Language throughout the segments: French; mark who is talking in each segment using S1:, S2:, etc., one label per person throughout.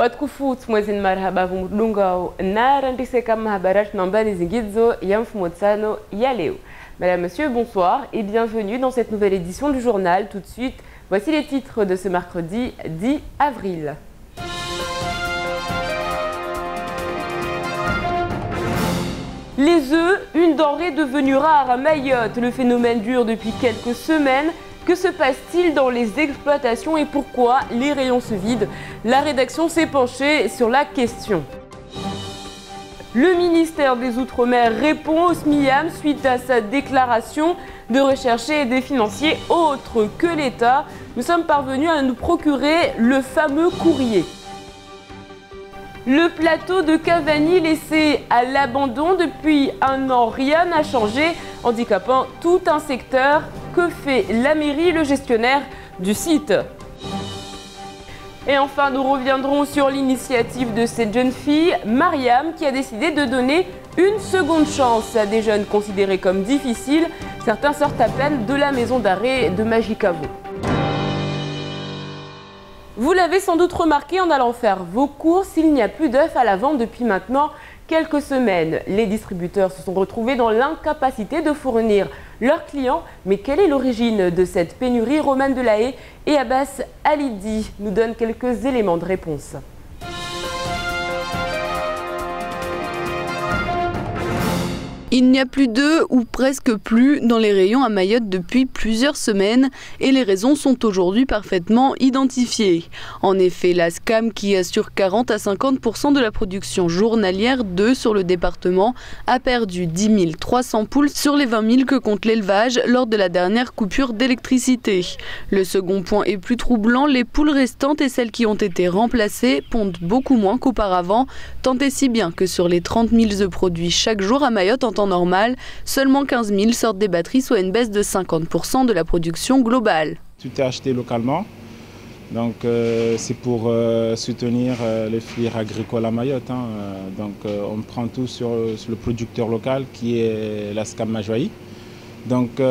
S1: Watukufu mwezi marhaba vumudunga narandiseka mahabarat nambani zingidzo ya mfumo tano ya leo. Madame, Monsieur, bonsoir et bienvenue dans cette nouvelle édition du journal. Tout de suite, voici les titres de ce mercredi 10 avril. Les œufs, une denrée devenue rare à Mayotte. Le phénomène dure depuis quelques semaines. Que se passe-t-il dans les exploitations et pourquoi les rayons se vident? La rédaction s'est penchée sur la question. Le ministère des Outre-mer répond au SMIAM suite à sa déclaration de rechercher des financiers autres que l'État. Nous sommes parvenus à nous procurer le fameux courrier. Le plateau de Cavani laissé à l'abandon depuis un an, rien n'a changé, handicapant tout un secteur. Que fait la mairie, le gestionnaire du site? Et enfin, nous reviendrons sur l'initiative de cette jeune fille, Mariam, qui a décidé de donner une seconde chance à des jeunes considérés comme difficiles. Certains sortent à peine de la maison d'arrêt de Magicavo. Vous l'avez sans doute remarqué en allant faire vos courses, il n'y a plus d'œufs à la vente depuis maintenant quelques semaines. Les distributeurs se sont retrouvés dans l'incapacité de fournir leurs clients. Mais quelle est l'origine de cette pénurie? Romain Delahaye et Abbas Alidi nous donnent quelques éléments de réponse.
S2: Il n'y a plus d'œufs ou presque plus dans les rayons à Mayotte depuis plusieurs semaines et les raisons sont aujourd'hui parfaitement identifiées. En effet, la SCAM, qui assure 40 à 50% de la production journalière d'œufs sur le département, a perdu 10 300 poules sur les 20 000 que compte l'élevage lors de la dernière coupure d'électricité. Le second point est plus troublant, les poules restantes et celles qui ont été remplacées pondent beaucoup moins qu'auparavant, tant et si bien que sur les 30 000 œufs produits chaque jour à Mayotte en temps normal, seulement 15 000 sortent des batteries, soit une baisse de 50% de la production globale. Tout est acheté localement, donc c'est pour soutenir les filières agricoles à Mayotte. Donc on prend tout sur le producteur local qui est la SCAM Majoaï. Donc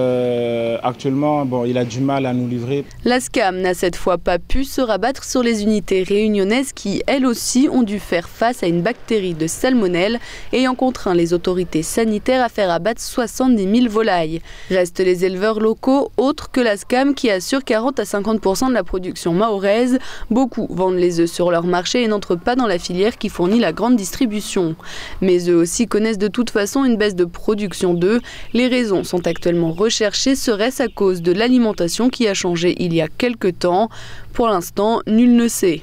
S2: actuellement, il a du mal à nous livrer. La SCAM n'a cette fois pas pu se rabattre sur les unités réunionnaises qui, elles aussi, ont dû faire face à une bactérie de salmonelle ayant contraint les autorités sanitaires à faire abattre 70 000 volailles. Restent les éleveurs locaux, autres que la SCAM qui assure 40 à 50% de la production mahoraise. Beaucoup vendent les œufs sur leur marché et n'entrent pas dans la filière qui fournit la grande distribution. Mais eux aussi connaissent de toute façon une baisse de production d'œufs. Les raisons sont actuellement recherchées. Serait-ce à cause de l'alimentation qui a changé il y a quelque temps? Pour l'instant, nul ne sait.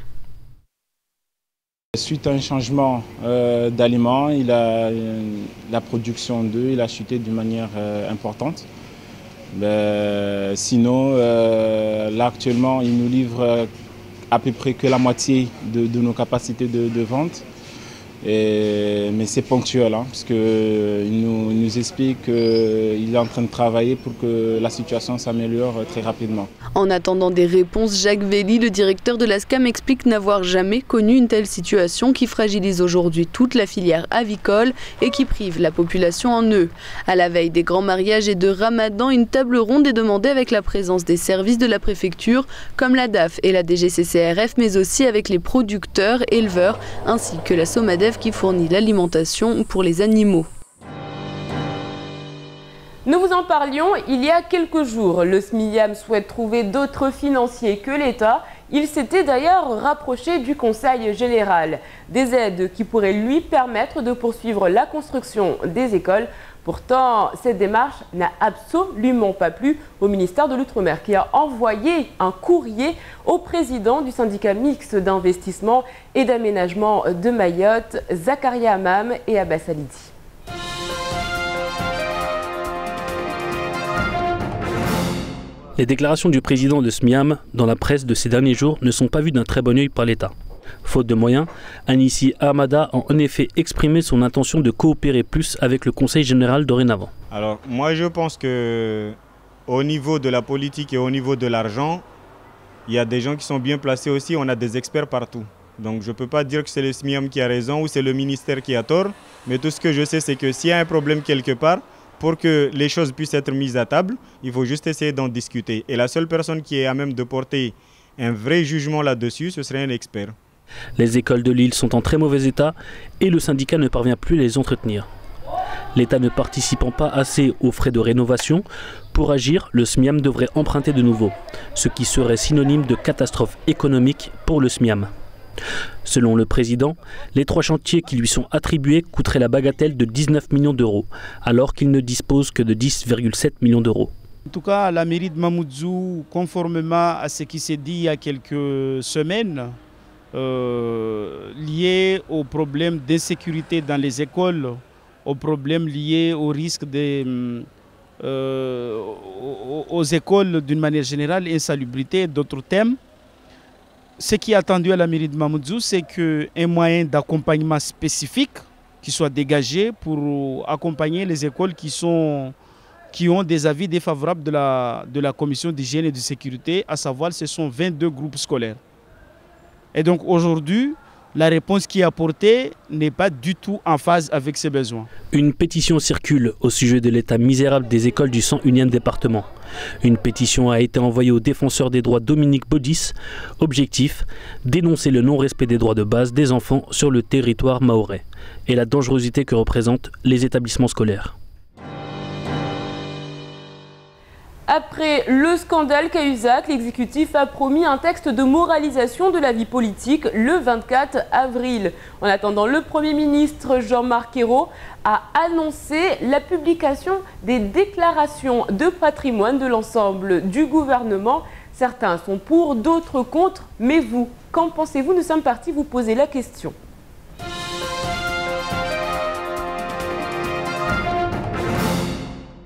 S2: Suite à un changement d'aliments, la production d'œufs a chuté d'une manière importante. Sinon, là actuellement, il nous livre à peu près que la moitié de nos capacités de vente. Mais c'est ponctuel, parce qu'il nous explique qu'il est en train de travailler pour que la situation s'améliore très rapidement. En attendant des réponses, Jacques Velli, le directeur de la SCAM, explique n'avoir jamais connu une telle situation qui fragilise aujourd'hui toute la filière avicole et qui prive la population en œufs. À la veille des grands mariages et de Ramadan, une table ronde est demandée avec la présence des services de la préfecture, comme la DAF et la DGCCRF, mais aussi avec les producteurs, éleveurs, ainsi que la SOMADEF qui fournit l'alimentation pour les animaux.
S1: Nous vous en parlions il y a quelques jours. Le SMIAM souhaite trouver d'autres financiers que l'État. Il s'était d'ailleurs rapproché du Conseil général. Des aides qui pourraient lui permettre de poursuivre la construction des écoles. Pourtant, cette démarche n'a absolument pas plu au ministère de l'Outre-mer qui a envoyé un courrier au président du syndicat mixte d'investissement et d'aménagement de Mayotte, Zakaria Amam et Abbas Alidi.
S3: Les déclarations du président de SMIAM dans la presse de ces derniers jours ne sont pas vues d'un très bon œil par l'État. Faute de moyens, Anissi Ahmada a en effet exprimé son intention de coopérer plus avec le Conseil général dorénavant.
S4: Alors moi je pense qu'au niveau de la politique et au niveau de l'argent, il y a des gens qui sont bien placés aussi, on a des experts partout. Donc je ne peux pas dire que c'est le SMIAM qui a raison ou c'est le ministère qui a tort, mais tout ce que je sais c'est que s'il y a un problème quelque part, pour que les choses puissent être mises à table, il faut juste essayer d'en discuter. Et la seule personne qui est à même de porter un vrai jugement là-dessus, ce serait un expert.
S3: Les écoles de l'île sont en très mauvais état et le syndicat ne parvient plus à les entretenir. L'État ne participant pas assez aux frais de rénovation, pour agir, le SMIAM devrait emprunter de nouveau, ce qui serait synonyme de catastrophe économique pour le SMIAM. Selon le président, les 3 chantiers qui lui sont attribués coûteraient la bagatelle de 19 millions d'euros, alors qu'il ne dispose que de 10,7 millions d'euros.
S5: En tout cas, la mairie de Mamoudzou, conformément à ce qui s'est dit il y a quelques semaines, lié aux problèmes d'insécurité dans les écoles, aux problèmes liés au risque aux écoles d'une manière générale, insalubrité et d'autres thèmes. Ce qui est attendu à la mairie de Mamoudzou, c'est qu'un moyen d'accompagnement spécifique qui soit dégagé pour accompagner les écoles qui ont des avis défavorables de la commission d'hygiène et de sécurité, à savoir ce sont 22 groupes scolaires. Et donc aujourd'hui, la réponse qui est apportée n'est pas du tout en phase avec ses besoins.
S3: Une pétition circule au sujet de l'état misérable des écoles du 101e département. Une pétition a été envoyée au défenseur des droits Dominique Baudis. Objectif, dénoncer le non-respect des droits de base des enfants sur le territoire mahorais et la dangerosité que représentent les établissements scolaires.
S1: Après le scandale Cahuzac, l'exécutif a promis un texte de moralisation de la vie politique le 24 avril. En attendant, le Premier ministre Jean-Marc Ayrault a annoncé la publication des déclarations de patrimoine de l'ensemble du gouvernement. Certains sont pour, d'autres contre. Mais vous, qu'en pensez-vous? Nous sommes partis vous poser la question.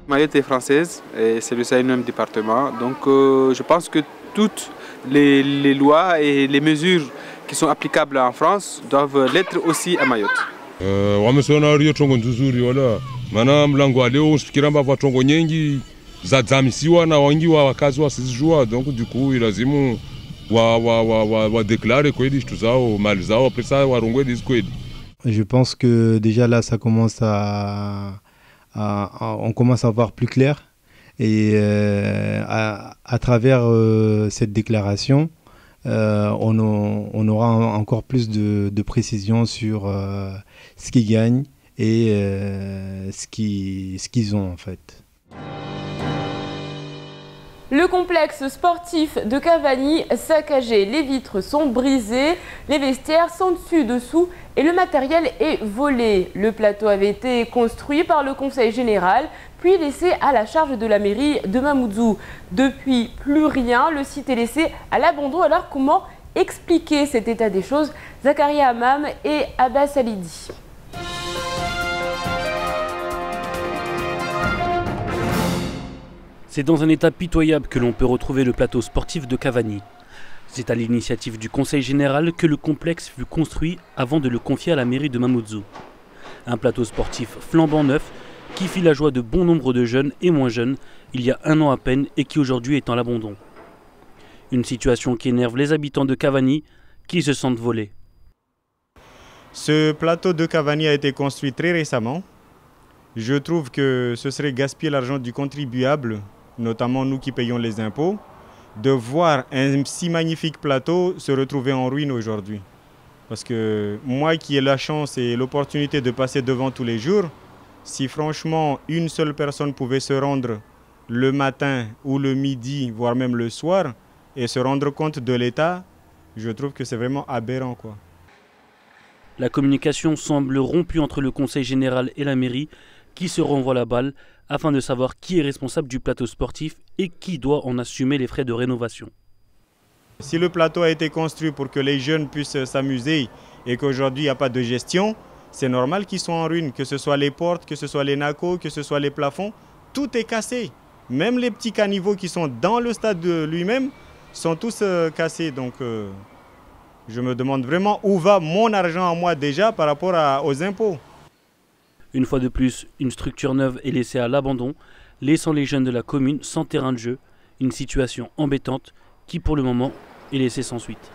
S6: Mayotte est française et c'est le 101e département. Donc je pense que toutes les lois et les mesures qui sont applicables en France doivent l'être aussi à Mayotte.
S7: Donc du coup ilazimu wadéclare kweli vitu zao mali zao après ça warongwe diskweli.
S8: Je pense que déjà là ça commence on commence à voir plus clair et à travers cette déclaration, on aura encore plus de précision sur ce qu'ils gagnent et ce qu'ils ont en fait.
S1: Le complexe sportif de Cavani saccagé, les vitres sont brisées, les vestiaires sont dessus-dessous et le matériel est volé. Le plateau avait été construit par le conseil général, puis laissé à la charge de la mairie de Mamoudzou. Depuis, plus rien, le site est laissé à l'abandon. Alors comment expliquer cet état des choses? Zakaria Hamam et Abbas Alidi.
S3: C'est dans un état pitoyable que l'on peut retrouver le plateau sportif de Cavani. C'est à l'initiative du Conseil général que le complexe fut construit avant de le confier à la mairie de Mamoudzou. Un plateau sportif flambant neuf qui fit la joie de bon nombre de jeunes et moins jeunes il y a 1 an à peine et qui aujourd'hui est en l'abandon. Une situation qui énerve les habitants de Cavani qui se sentent volés.
S4: Ce plateau de Cavani a été construit très récemment. Je trouve que ce serait gaspiller l'argent du contribuable, notamment nous qui payons les impôts, de voir un si magnifique plateau se retrouver en ruine aujourd'hui. Parce que moi qui ai la chance et l'opportunité de passer devant tous les jours, si franchement une seule personne pouvait se rendre le matin ou le midi, voire même le soir, et se rendre compte de l'état, je trouve que c'est vraiment aberrant, quoi.
S3: La communication semble rompue entre le Conseil général et la mairie qui se renvoie la balle afin de savoir qui est responsable du plateau sportif et qui doit en assumer les frais de rénovation.
S4: Si le plateau a été construit pour que les jeunes puissent s'amuser et qu'aujourd'hui il n'y a pas de gestion, c'est normal qu'ils soient en ruine, que ce soit les portes, que ce soit les nacos, que ce soit les plafonds, tout est cassé. Même les petits caniveaux qui sont dans le stade lui-même sont tous cassés. Donc je me demande vraiment où va mon argent à moi déjà par rapport aux impôts.
S3: Une fois de plus, une structure neuve est laissée à l'abandon, laissant les jeunes de la commune sans terrain de jeu, une situation embêtante qui pour le moment est laissée sans suite.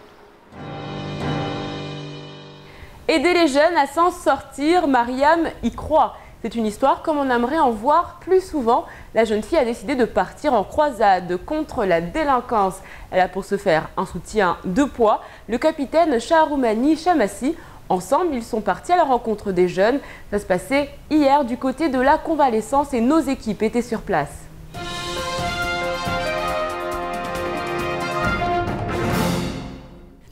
S1: Aider les jeunes à s'en sortir, Mariam y croit. C'est une histoire comme on aimerait en voir plus souvent. La jeune fille a décidé de partir en croisade contre la délinquance. Elle a pour ce faire un soutien de poids, le capitaine Shahrumani Chamassi. Ensemble, ils sont partis à la rencontre des jeunes. Ça se passait hier du côté de la convalescence et nos équipes étaient sur place.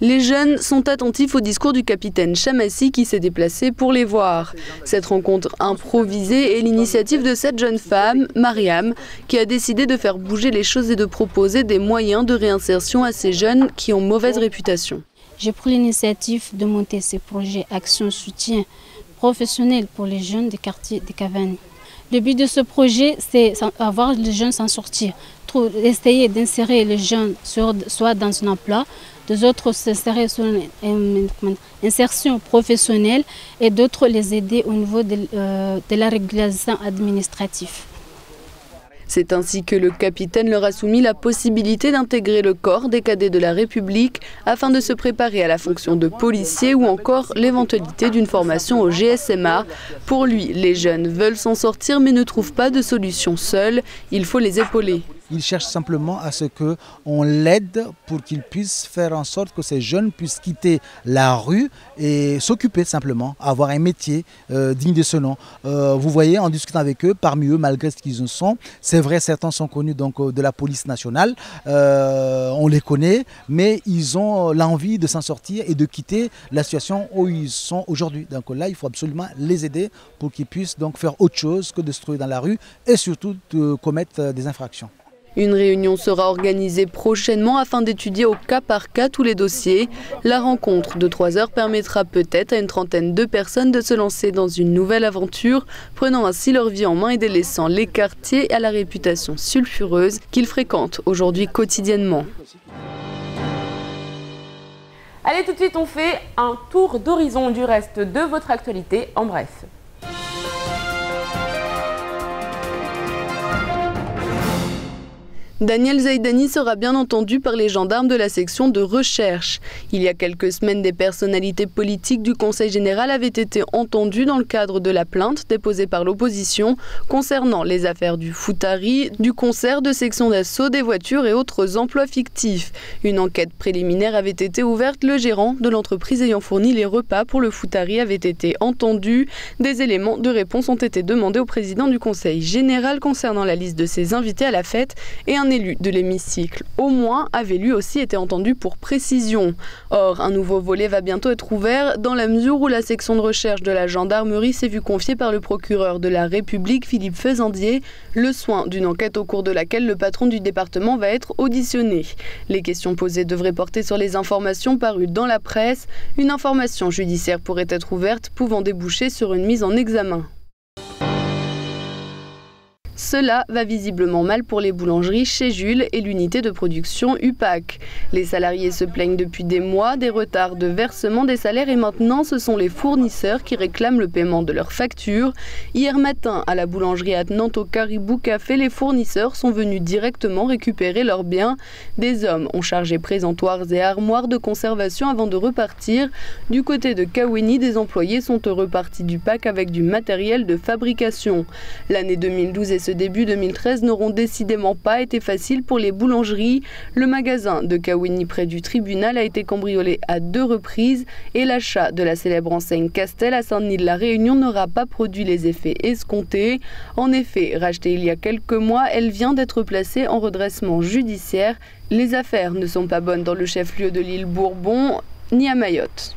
S2: Les jeunes sont attentifs au discours du capitaine Chamassi qui s'est déplacé pour les voir. Cette rencontre improvisée est l'initiative de cette jeune femme, Mariam, qui a décidé de faire bouger les choses et de proposer des moyens de réinsertion à ces jeunes qui ont mauvaise réputation.
S9: J'ai pris l'initiative de monter ces projets Action Soutien professionnel pour les jeunes des quartiers de Cavani. Le but de ce projet, c'est avoir les jeunes s'en sortir, essayer d'insérer les jeunes soit dans un emploi, des autres s'insérer sur une insertion professionnelle et d'autres les aider au niveau de la régularisation administrative.
S2: C'est ainsi que le capitaine leur a soumis la possibilité d'intégrer le corps des cadets de la République afin de se préparer à la fonction de policier ou encore l'éventualité d'une formation au GSMA. Pour lui, les jeunes veulent s'en sortir mais ne trouvent pas de solution seuls. Il faut les épauler.
S10: Il cherche simplement à ce qu'on l'aide pour qu'il puisse faire en sorte que ces jeunes puissent quitter la rue et s'occuper simplement, avoir un métier digne de ce nom. Vous voyez, en discutant avec eux, parmi eux, malgré ce qu'ils en sont, c'est vrai, certains sont connus donc, de la police nationale, on les connaît, mais ils ont l'envie de s'en sortir et de quitter la situation où ils sont aujourd'hui. Donc là, il faut absolument les aider pour qu'ils puissent donc faire autre chose que de se trouver dans la rue et surtout de commettre des infractions.
S2: Une réunion sera organisée prochainement afin d'étudier au cas par cas tous les dossiers. La rencontre de 3 heures permettra peut-être à une trentaine de personnes de se lancer dans une nouvelle aventure, prenant ainsi leur vie en main et délaissant les quartiers à la réputation sulfureuse qu'ils fréquentent aujourd'hui quotidiennement.
S1: Allez, tout de suite, on fait un tour d'horizon du reste de votre actualité en bref.
S2: Daniel Zaidani sera bien entendu par les gendarmes de la section de recherche. Il y a quelques semaines, des personnalités politiques du Conseil général avaient été entendues dans le cadre de la plainte déposée par l'opposition concernant les affaires du Foutari, du concert de sections d'assaut, des voitures et autres emplois fictifs. Une enquête préliminaire avait été ouverte. Le gérant de l'entreprise ayant fourni les repas pour le Foutari avait été entendu. Des éléments de réponse ont été demandés au président du Conseil général concernant la liste de ses invités à la fête et un élu de l'hémicycle, au moins, avait lui aussi été entendu pour précision. Or, un nouveau volet va bientôt être ouvert dans la mesure où la section de recherche de la gendarmerie s'est vue confier par le procureur de la République, Philippe Faisandier, le soin d'une enquête au cours de laquelle le patron du département va être auditionné. Les questions posées devraient porter sur les informations parues dans la presse. Une information judiciaire pourrait être ouverte, pouvant déboucher sur une mise en examen. Cela va visiblement mal pour les boulangeries chez Jules et l'unité de production UPAC. Les salariés se plaignent depuis des mois des retards de versement des salaires et maintenant ce sont les fournisseurs qui réclament le paiement de leurs factures. Hier matin, à la boulangerie attenante au Caribou Café, les fournisseurs sont venus directement récupérer leurs biens. Des hommes ont chargé présentoirs et armoires de conservation avant de repartir. Du côté de Kawini, des employés sont repartis du PAC avec du matériel de fabrication. L'année 2012 et ce début 2013 n'auront décidément pas été faciles pour les boulangeries. Le magasin de Kawini près du tribunal a été cambriolé à 2 reprises et l'achat de la célèbre enseigne Castel à Saint-Denis-de-la Réunion n'aura pas produit les effets escomptés. En effet, rachetée il y a quelques mois, elle vient d'être placée en redressement judiciaire. Les affaires ne sont pas bonnes dans le chef-lieu de l'île Bourbon ni à Mayotte.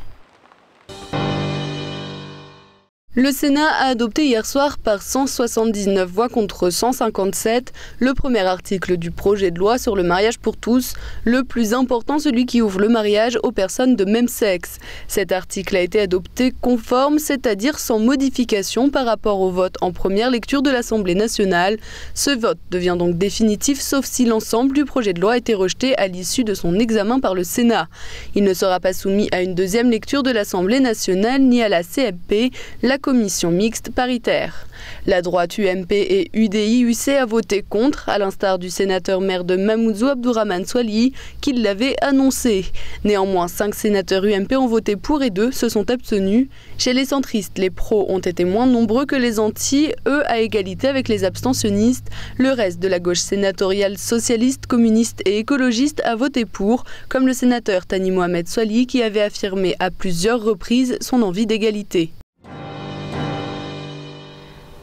S2: Le Sénat a adopté hier soir par 179 voix contre 157 le premier article du projet de loi sur le mariage pour tous, le plus important, celui qui ouvre le mariage aux personnes de même sexe. Cet article a été adopté conforme, c'est-à-dire sans modification par rapport au vote en première lecture de l'Assemblée nationale. Ce vote devient donc définitif, sauf si l'ensemble du projet de loi a été rejeté à l'issue de son examen par le Sénat. Il ne sera pas soumis à une deuxième lecture de l'Assemblée nationale ni à la CMP. La commission mixte paritaire. La droite UMP et UDI-UC a voté contre, à l'instar du sénateur maire de Mamoudzou Abdourahmane Soilihi, qui l'avait annoncé. Néanmoins, 5 sénateurs UMP ont voté pour et 2 se sont abstenus. Chez les centristes, les pros ont été moins nombreux que les anti, eux à égalité avec les abstentionnistes. Le reste de la gauche sénatoriale socialiste, communiste et écologiste a voté pour, comme le sénateur Thani Mohamed Soilihi qui avait affirmé à plusieurs reprises son envie d'égalité.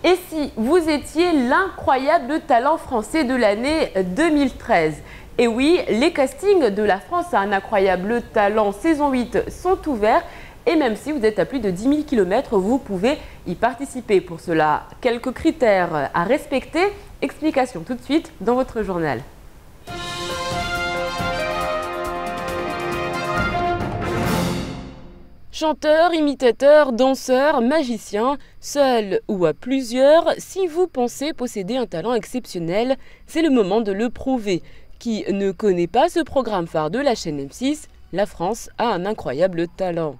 S1: Et si vous étiez l'incroyable talent français de l'année 2013 ? Et oui, les castings de La France a un incroyable talent saison 8 sont ouverts. Et même si vous êtes à plus de 10 000 km, vous pouvez y participer. Pour cela, quelques critères à respecter. Explication tout de suite dans votre journal. Chanteur, imitateur, danseur, magicien, seul ou à plusieurs, si vous pensez posséder un talent exceptionnel, c'est le moment de le prouver. Qui ne connaît pas ce programme phare de la chaîne M6, la France a un incroyable talent.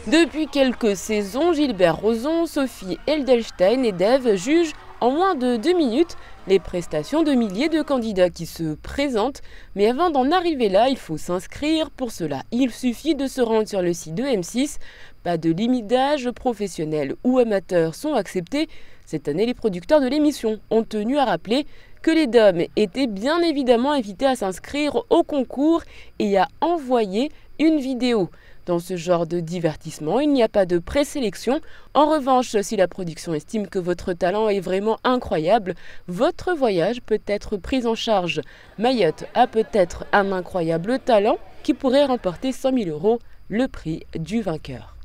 S1: Depuis quelques saisons, Gilbert Rozon, Sophie Edelstein et Dave jugent en moins de 2 minutes les prestations de milliers de candidats qui se présentent. Mais avant d'en arriver là, il faut s'inscrire. Pour cela, il suffit de se rendre sur le site de M6. Pas de limite d'âge, professionnels ou amateurs sont acceptés. Cette année, les producteurs de l'émission ont tenu à rappeler que les DOM étaient bien évidemment invités à s'inscrire au concours et à envoyer une vidéo. Dans ce genre de divertissement, il n'y a pas de présélection. En revanche, si la production estime que votre talent est vraiment incroyable, votre voyage peut être pris en charge. Mayotte a peut-être un incroyable talent qui pourrait remporter 100 000 €, le prix du vainqueur.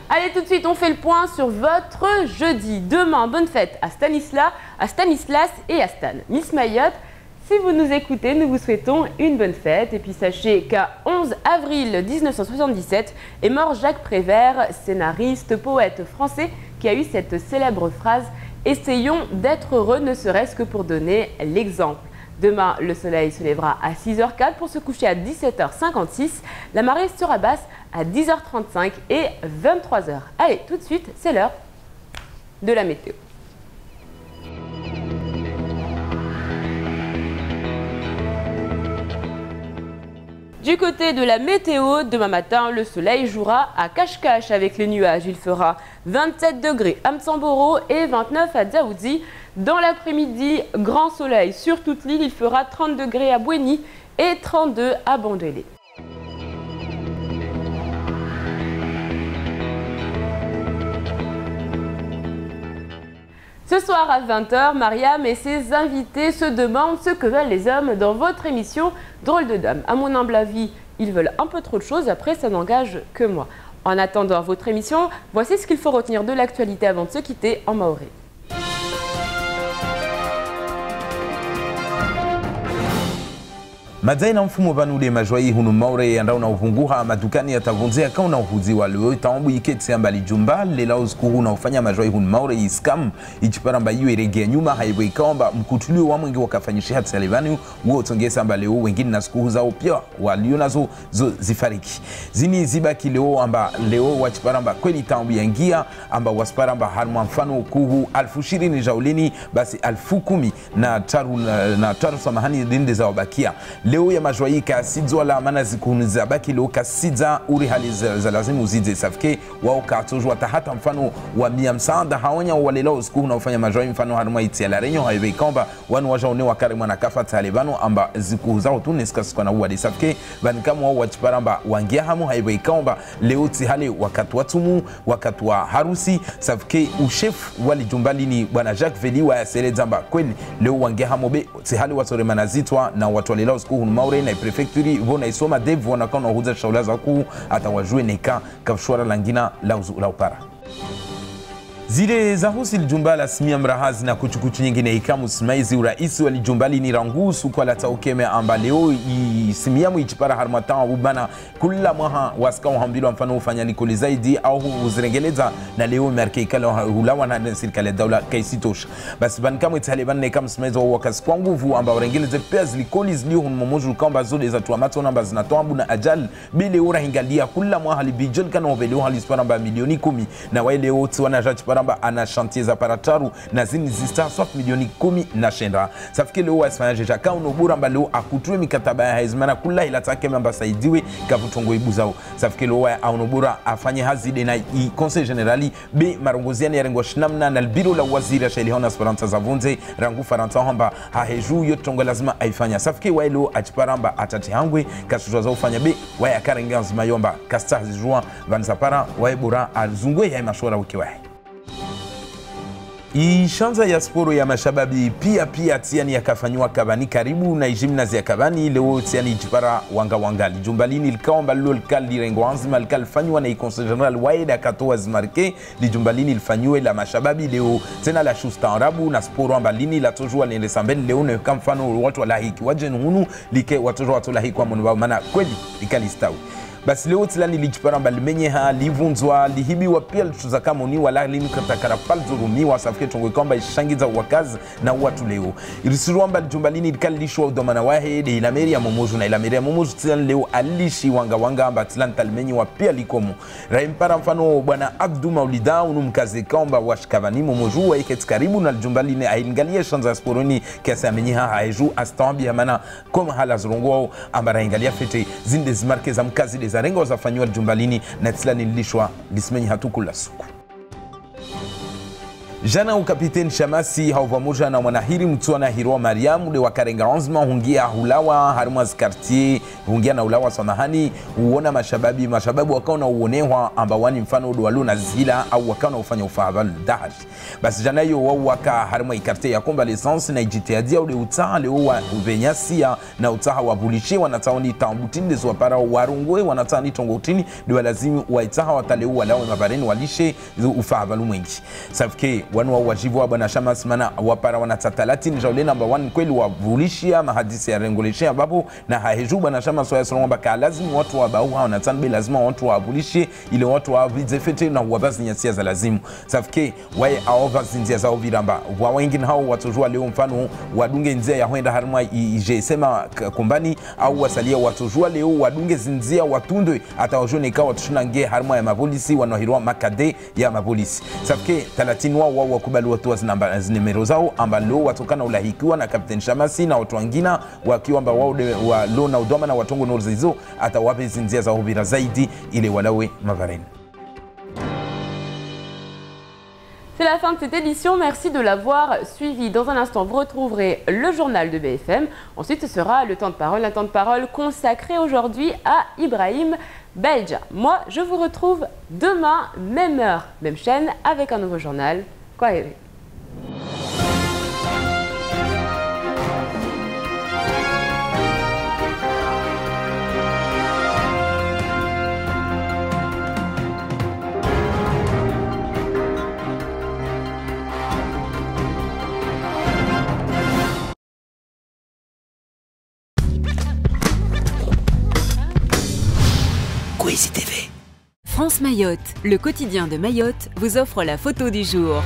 S1: Allez, tout de suite, on fait le point sur votre jeudi. Demain, bonne fête à Stanislas et à Stan. Miss Mayotte, si vous nous écoutez, nous vous souhaitons une bonne fête. Et puis sachez qu'à 11 avril 1977 est mort Jacques Prévert, scénariste, poète français, qui a eu cette célèbre phrase « Essayons d'être heureux, ne serait-ce que pour donner l'exemple ». Demain, le soleil se lèvera à 6h04 pour se coucher à 17h56. La marée sera basse à 10h35 et 23h. Allez, tout de suite, c'est l'heure de la météo. Du côté de la météo, demain matin, le soleil jouera à cache-cache avec les nuages. Il fera 27 degrés à Mtsamboro et 29 à Dzaoudzi. Dans l'après-midi, grand soleil sur toute l'île. Il fera 30 degrés à Bouéni et 32 à Bandélé. Ce soir à 20h, Mariam et ses invités se demandent ce que veulent les hommes dans votre émission Drôle de Dame. À mon humble avis, ils veulent un peu trop de choses, après ça n'engage que moi. En attendant votre émission, voici ce qu'il faut retenir de l'actualité avant de se quitter en maoré.
S11: Madzai na mfumo vanude majwai hunu maure andao na upunguha madukani yatavunzea kau na uhudziwa leo itaombu iketse ambali jumba lela uzkuhu na ufanya majwai hunu maure iskam ichiparamba iwe regea nyuma haiwe ikaomba mkutulio wa mwingi wakafanyishia tsalevani uo tongesa amba leo wengine na skuhu zao pia walio nazo zifariki zini zibaki leo amba leo wachiparamba kweli itaombu yangia amba wasparamba harma mfano kuhu 2020 jaulini basi 10,000 na taru samahani dinde za wabakia leo ya majwai kasidwa la mana zikuniza baki leo kasidza uri hali za lazimu uzidze safike wao katojwa hata mfano wa miamsanda haonya walela uskuhu na ufanya majwai mfano haruma iti ala renyo haiwe ikomba wanu wajaone wakari mwana kafa talibano amba zikuhu zao tu neskasikwa na uwa de safike vanikamu wao wachiparamba wangia hamu haiwe ikomba leo tihali wakatu watumu wakatu wa harusi safike ushefu wali jumbali ni bwana Jacques Veli wa yasele zamba kweli leo wangia hamu be tihali watore manazitwa na watu walela uskuhu maure na prefecture vona isoma dev vona kana huza shaula zaku atawajue neka kafshwara langina la upara Zile za husi lijumba la simia mrahazi na kuchukuchu nyingine ikamu simaizi uraisi wa lijumbali ni rangusu kwa lata ukeme amba leo simiamu ichipara harmata ubana kula mwaha waska uhambilo mfano ufanya likoli zaidi au uzirengeleza na leo merke ikala hulawa na sirikali daula kaisitosha basi bankamu italiban na ikamu simaizi wa wakasi kwa nguvu amba urengeleze pia zilikoli zilio hunmomoju kamba zode za tuamato namba zinatoabu na ajal bile ura hingalia kula mwaha libijol kana wabeleo halispara mba milioni 10 na waile oti wanajachi paramba ana chantier za parataru na zini zista soft milioni 10 na shenda safike leo wasifanya jeja kauno bura mba leo akutue mikataba ya haizmana kula ila take mba saidiwe kavutongo ibuzao safike leo auno bura afanye hazide na i conseil generali be marongoziani ya rengo shnamna na albiro la waziri ya shailihona esperanza za vunze rangu faranta hamba haheju yotongo lazima aifanya safike wa leo achiparamba atati hangwe kasutwa za ufanya be wa ya karenga nzima yomba kasta hazijua vanzapara wa bura azungwe ya mashora ukiwa Ishanza ya sporo ya mashababi pia tiani ya kafanywa kabani karibu na gymnase ya kabani leo tiani jipara wanga lijumbalini likaomba lilo likali rengo anzima likalifanywa na conseil general waida katoa zimarke lijumbalini ilifanywe la mashababi leo tena la shusta arabu na sporo ambalini la tojua lende sambeni leo na kama mfano watu walahiki waje nunu like watojua watu lahiki wa mwana maana kweli likalistawi basi leo tilani lijipara mbalimenye ha livunzwa lihibiwa pia lichuza kamoni wala limkatakara palzurumi wasafike tongo kwamba ishangiza wakazi na watu leo ilisirwa mbali jumbalini likalishwa udomana wahe de ilameri ya momoju na ilameri ya momoju tilani leo alishi wanga amba tilani talimenye wa pia likomo raimpara mfano bwana Abdu Maulida unumkaze kaomba washikavani momoju wa iketi karibu na jumbalini ailingalia shanza ya sporoni kiasa amenye ha haeju astambi hamana koma hala zurongo amba raingalia fete zinde zimarke za mkazi de zarengo zafanywa jumbalini na tilani lilishwa lismenyi hatukula suku jana ukapiteni Shamasi hauvamoja na mwanahiri mtuana Hirwa Mariamu de wakarenga onzima hungia hulawa harumaz quartier hungia na ulawa samahani uona mashababu wakaona uonewa amba wani mfano uduwalu na zila au wakaona ufanya ufahabali dahari basi jana yo wau waka haruma ikartie ya komba lisansi na ijitiadia ule utaha leo wa uvenyasia na utaha wabulishe wanataoni tambutini desu wapara warungwe wanataoni tongotini diwa lazimi waitaha wataleu walawe mabareni walishe ufahabalu mwengi safike wanu wa wajibu wa bwana Shamas mana wapara wanatatalati njaule namba 1 kweli wavulishia mahadisi ya rengoleshia babu na haheju bwana Shamas wa yasronga baka lazima watu wa bau hao natanbe lazima watu wavulishie ile watu wa vizefete na wabazi nyasia za lazimu safike wae aova zinzia za oviramba wa wengi hao watojua leo mfano wadunge nzia ya huenda harma ijesema kumbani au wasalia watojua leo wadunge zinzia watundwe atawajone ikawa tushunange harma ya mapolisi wanohirwa makade ya mapolisi safike 30 wao wakubali watu wa zinimero zao ambalo watokana ulahikiwa na Captain Shamasi na watu wengine wakiwa amba wao wa lona udoma na watongo norzizo atawape zinzia za hubira zaidi ile walawe mavareni.
S1: C'est la fin de cette édition, merci de l'avoir suivi. Dans un instant, vous retrouverez le journal de BFM. Ensuite, ce sera le temps de parole, un temps de parole consacré aujourd'hui à Ibrahim Belja. Moi, je vous retrouve demain, même heure, même chaîne, avec un nouveau journal. Kwaheri.
S12: Kwezi TV. France Mayotte, le quotidien de Mayotte, vous offre la photo du jour.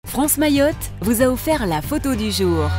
S12: France Mayotte vous a offert la photo du jour.